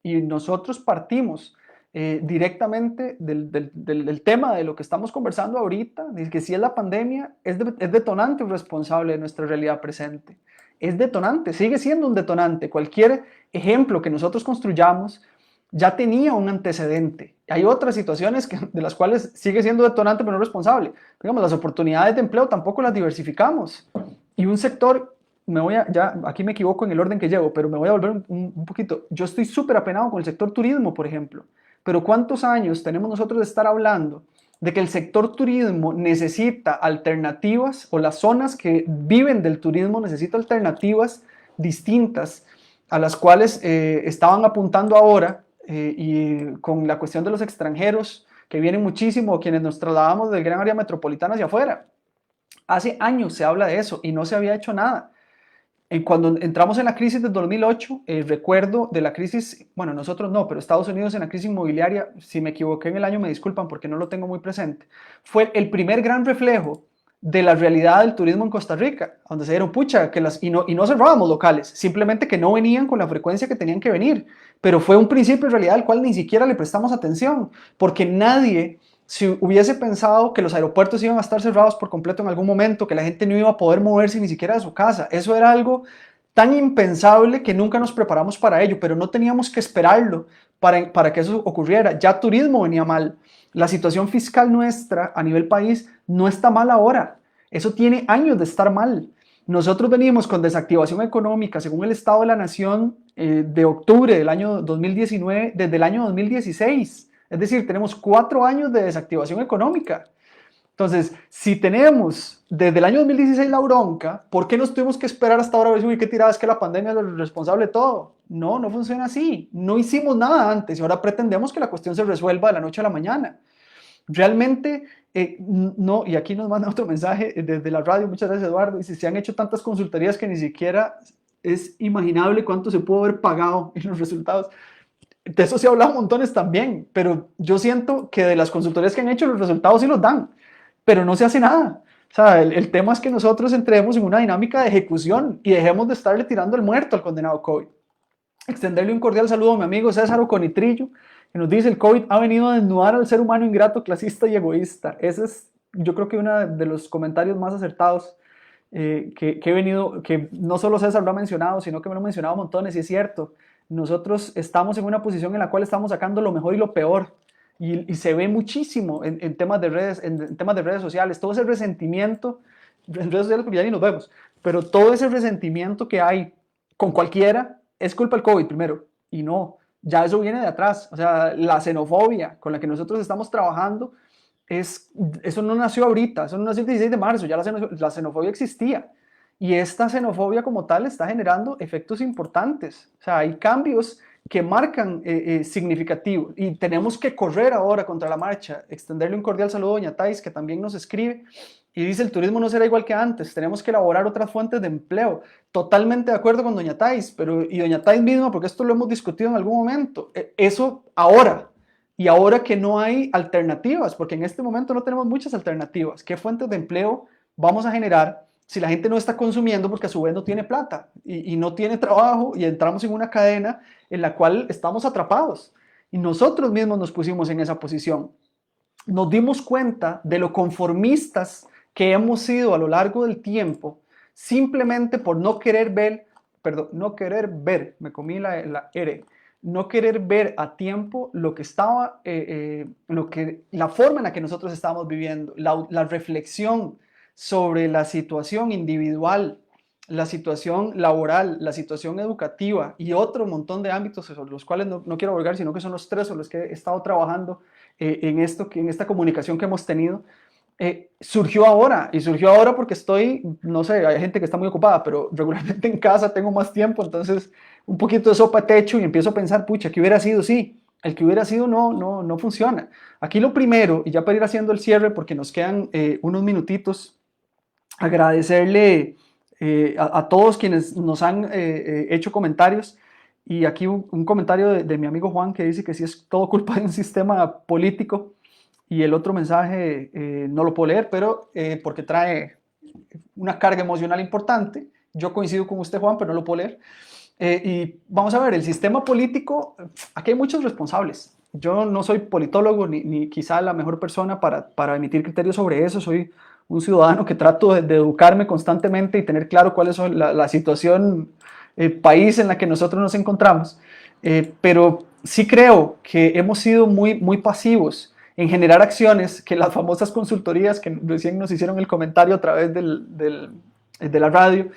y nosotros partimos directamente del tema de lo que estamos conversando ahorita, de que si es la pandemia, es detonante y responsable de nuestra realidad presente. Es detonante, sigue siendo un detonante. Cualquier ejemplo que nosotros construyamos ya tenía un antecedente. Hay otras situaciones de las cuales sigue siendo detonante pero no responsable. Digamos, las oportunidades de empleo tampoco las diversificamos. Y un sector, ya aquí me equivoco en el orden que llevo, pero me voy a volver un poquito. Yo estoy súper apenado con el sector turismo, por ejemplo. Pero ¿cuántos años tenemos nosotros de estar hablando de que el sector turismo necesita alternativas, o las zonas que viven del turismo necesitan alternativas distintas a las cuales estaban apuntando ahora, y con la cuestión de los extranjeros que vienen muchísimo, quienes nos trasladamos del gran área metropolitana hacia afuera? Hace años se habla de eso y no se había hecho nada. Cuando entramos en la crisis del 2008, recuerdo de la crisis, bueno, nosotros no, pero Estados Unidos en la crisis inmobiliaria, si me equivoqué en el año me disculpan porque no lo tengo muy presente, fue el primer gran reflejo de la realidad del turismo en Costa Rica, donde se dieron pucha, y no cerrábamos locales, simplemente que no venían con la frecuencia que tenían que venir, pero fue un principio en realidad al cual ni siquiera le prestamos atención, porque nadie, si hubiese pensado que los aeropuertos iban a estar cerrados por completo en algún momento, que la gente no iba a poder moverse ni siquiera de su casa, eso era algo tan impensable que nunca nos preparamos para ello, pero no teníamos que esperarlo para que eso ocurriera. Ya turismo venía mal. La situación fiscal nuestra a nivel país no está mal ahora. Eso tiene años de estar mal. Nosotros venimos con desactivación económica, según el Estado de la Nación, de octubre del año 2019, desde el año 2016. Es decir, tenemos 4 años de desactivación económica. Entonces, si tenemos desde el año 2016 la bronca, ¿por qué nos tuvimos que esperar hasta ahora a ver si qué tirada es que la pandemia es el responsable de todo? No, no funciona así. No hicimos nada antes y ahora pretendemos que la cuestión se resuelva de la noche a la mañana. Realmente, no, y aquí nos manda otro mensaje desde la radio, muchas gracias Eduardo, dice, se han hecho tantas consultorías que ni siquiera es imaginable cuánto se pudo haber pagado en los resultados. De eso se habla montones también, pero yo siento que de las consultorías que han hecho los resultados sí los dan, pero no se hace nada. O sea, el tema es que nosotros entremos en una dinámica de ejecución y dejemos de estarle tirando el muerto al condenado COVID. Extenderle un cordial saludo a mi amigo César Oconitrillo, que nos dice: el COVID ha venido a desnudar al ser humano ingrato, clasista y egoísta. Ese es, yo creo que uno de los comentarios más acertados que he venido, que no solo César lo ha mencionado, sino que me lo ha mencionado montones, y es cierto. Nosotros estamos en una posición en la cual estamos sacando lo mejor y lo peor, y se ve muchísimo en temas de redes, en temas de redes sociales, todo ese resentimiento, en redes sociales porque ya ni nos vemos, pero todo ese resentimiento que hay con cualquiera es culpa del COVID primero, y no, ya eso viene de atrás. O sea, la xenofobia con la que nosotros estamos trabajando, eso no nació ahorita, eso no nació el 16 de marzo, ya la xenofobia existía. Y esta xenofobia como tal está generando efectos importantes. O sea, hay cambios que marcan significativos, y tenemos que correr ahora contra la marcha. Extenderle un cordial saludo a doña Thais, que también nos escribe y dice: el turismo no será igual que antes, tenemos que elaborar otras fuentes de empleo. Totalmente de acuerdo con doña Thais, y doña Thais misma, porque esto lo hemos discutido en algún momento, eso ahora, y ahora que no hay alternativas, porque en este momento no tenemos muchas alternativas. ¿Qué fuentes de empleo vamos a generar si la gente no está consumiendo porque a su vez no tiene plata y no tiene trabajo, y entramos en una cadena en la cual estamos atrapados? Y nosotros mismos nos pusimos en esa posición. Nos dimos cuenta de lo conformistas que hemos sido a lo largo del tiempo, simplemente por no querer ver, perdón, no querer ver, me comí la R, no querer ver a tiempo lo que estaba, la forma en la que nosotros estábamos viviendo, la reflexión sobre la situación individual, la situación laboral, la situación educativa y otro montón de ámbitos sobre los cuales no quiero volver, sino que son los 3 sobre los que he estado trabajando en esta comunicación que hemos tenido. Surgió ahora, y surgió ahora porque no sé, hay gente que está muy ocupada, pero regularmente en casa tengo más tiempo, entonces un poquito de sopa de techo y empiezo a pensar, pucha, ¿qué hubiera sido? Sí, el que hubiera sido no funciona. Aquí lo primero, y ya para ir haciendo el cierre porque nos quedan unos minutitos, agradecerle a todos quienes nos han hecho comentarios. Y aquí un comentario de mi amigo Juan, que dice que sí es todo culpa de un sistema político. Y el otro mensaje no lo puedo leer, pero porque trae una carga emocional importante. Yo coincido con usted, Juan, pero no lo puedo leer. Y vamos a ver, el sistema político, aquí hay muchos responsables. Yo no soy politólogo ni quizá la mejor persona para emitir criterios sobre eso. Soy un ciudadano que trato de educarme constantemente y tener claro cuál es la situación país en la que nosotros nos encontramos. Pero sí creo que hemos sido muy pasivos en generar acciones que las famosas consultorías que recién nos hicieron el comentario a través de la radio,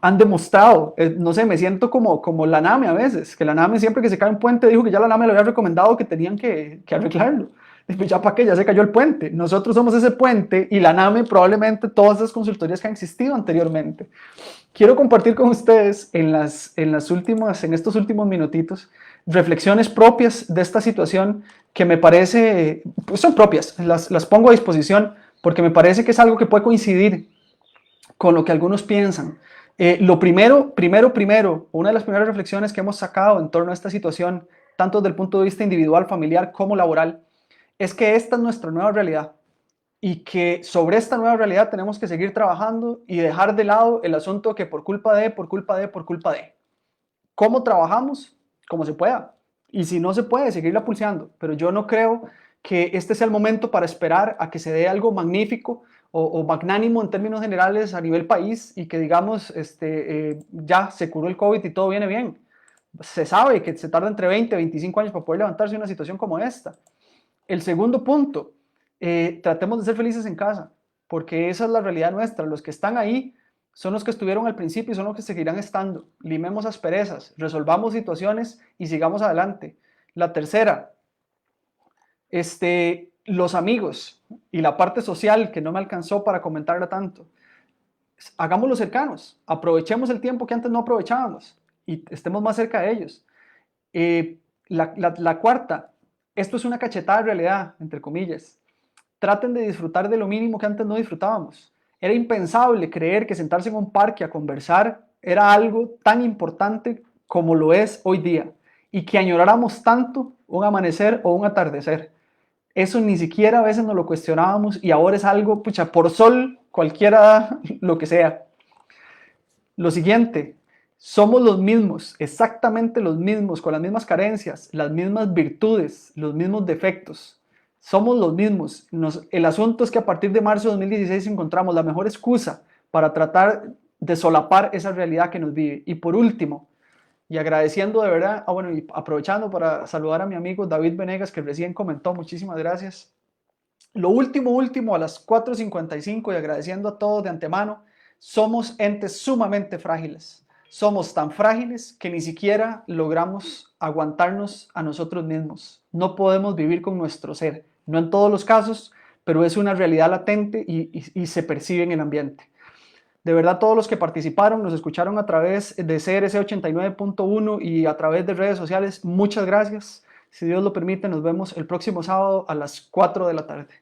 han demostrado. No sé, me siento como la NAME a veces, que la NAME siempre que se cae un puente dijo que ya la NAME le había recomendado que tenían que arreglarlo. Y pues ya para qué, ya se cayó el puente. Nosotros somos ese puente y la NAME probablemente todas esas consultorías que han existido anteriormente. Quiero compartir con ustedes en estos últimos minutitos reflexiones propias de esta situación que me parece, pues son propias, las pongo a disposición porque me parece que es algo que puede coincidir con lo que algunos piensan. Lo primero, una de las primeras reflexiones que hemos sacado en torno a esta situación, tanto desde el punto de vista individual, familiar como laboral, es que esta es nuestra nueva realidad y que sobre esta nueva realidad tenemos que seguir trabajando y dejar de lado el asunto que por culpa de. ¿Cómo trabajamos? Como se pueda. Y si no se puede, seguirla pulseando. Pero yo no creo que este sea el momento para esperar a que se dé algo magnífico o magnánimo en términos generales a nivel país y que digamos, ya se curó el COVID y todo viene bien. Se sabe que se tarda entre 20 y 25 años para poder levantarse de una situación como esta. El segundo punto, tratemos de ser felices en casa, porque esa es la realidad nuestra. Los que están ahí son los que estuvieron al principio y son los que seguirán estando. Limemos asperezas, resolvamos situaciones y sigamos adelante. La tercera, los amigos y la parte social que no me alcanzó para comentarla tanto. Hagámoslo cercanos, aprovechemos el tiempo que antes no aprovechábamos y estemos más cerca de ellos. La cuarta, esto es una cachetada de realidad, entre comillas. Traten de disfrutar de lo mínimo que antes no disfrutábamos. Era impensable creer que sentarse en un parque a conversar era algo tan importante como lo es hoy día y que añoráramos tanto un amanecer o un atardecer. Eso ni siquiera a veces nos lo cuestionábamos y ahora es algo, pucha, por sol, cualquiera, lo que sea. Lo siguiente, somos los mismos, exactamente los mismos, con las mismas carencias, las mismas virtudes, los mismos defectos. Somos los mismos. El asunto es que a partir de marzo de 2016 encontramos la mejor excusa para tratar de solapar esa realidad que nos vive. Y por último, y agradeciendo de verdad, bueno, y aprovechando para saludar a mi amigo David Venegas, que recién comentó, muchísimas gracias. Lo último, a las 4:55 y agradeciendo a todos de antemano, somos entes sumamente frágiles. Somos tan frágiles que ni siquiera logramos aguantarnos a nosotros mismos. No podemos vivir con nuestro ser. No en todos los casos, pero es una realidad latente y se percibe en el ambiente. De verdad, todos los que participaron, nos escucharon a través de CRC 89.1 y a través de redes sociales, muchas gracias. Si Dios lo permite, nos vemos el próximo sábado a las 4 de la tarde.